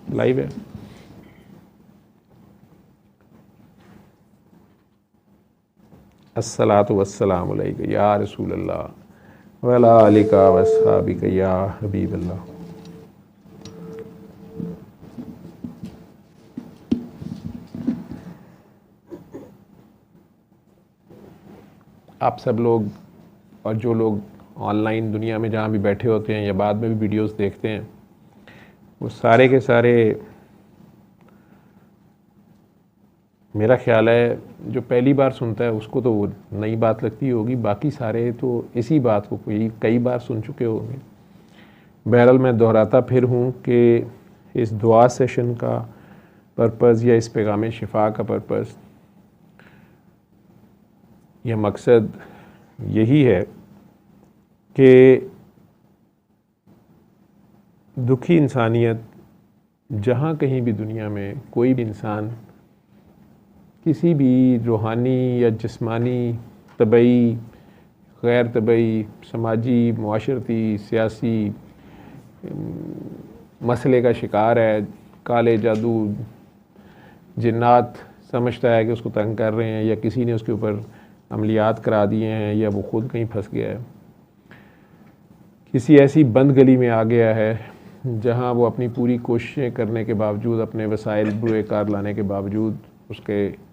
Live है। अस्सलातु वस्सलामु अलैका या रसूल अल्लाह वला आलिका वस्हाबिका या हबीब अल्लाह। आप सब लोग और जो लोग ऑनलाइन दुनिया में जहाँ भी बैठे होते हैं या बाद में भी वीडियोस देखते हैं, वो सारे के सारे, मेरा ख्याल है जो पहली बार सुनता है उसको तो वो नई बात लगती होगी, बाकी सारे तो इसी बात को कई बार सुन चुके होंगे। बहरहाल मैं दोहराता फिर हूँ कि इस दुआ सेशन का पर्पज़ या इस पैगाम शिफा का पर्पज़ या मकसद यही है कि दुखी इंसानियत जहाँ कहीं भी दुनिया में कोई भी इंसान किसी भी रूहानी या जिस्मानी, तबई, गैर तबई, समाजी, मुआशरती, सियासी मसले का शिकार है, काले जादू, जिन्नात समझता है कि उसको तंग कर रहे हैं या किसी ने उसके ऊपर अमलियात करा दिए हैं या वो ख़ुद कहीं फंस गया है, किसी ऐसी बंद गली में आ गया है जहां वो अपनी पूरी कोशिशें करने के बावजूद, अपने वसाइल बुरे कार लाने के बावजूद उसके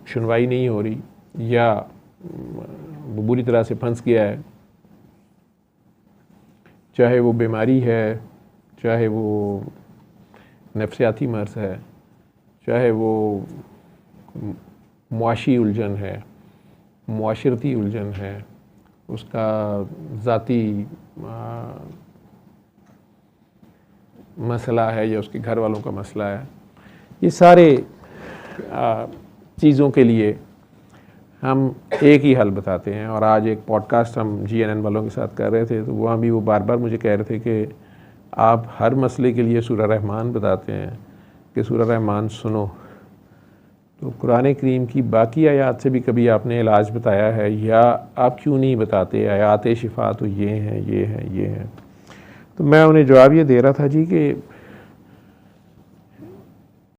सुनवाई नहीं हो रही या वो बुरी तरह से फंस गया है, चाहे वो बीमारी है, चाहे वो नफ्सियाती मर्ज़ है, चाहे वो मुआशी उलझन है, मुआशरती उलझन है, उसका ज़ाती मसला है या उसके घर वालों का मसला है, ये सारे चीज़ों के लिए हम एक ही हल बताते हैं। और आज एक पॉडकास्ट हम GNN वालों के साथ कर रहे थे, तो वहाँ भी वो बार बार मुझे कह रहे थे कि आप हर मसले के लिए सूरह रहमान बताते हैं कि सूरह रहमान सुनो, तो कुरान करीम की बाकी आयात से भी कभी आपने इलाज बताया है या आप क्यों नहीं बताते? आयात शिफा तो ये हैं, ये हैं, ये हैं। तो मैं उन्हें जवाब ये दे रहा था जी कि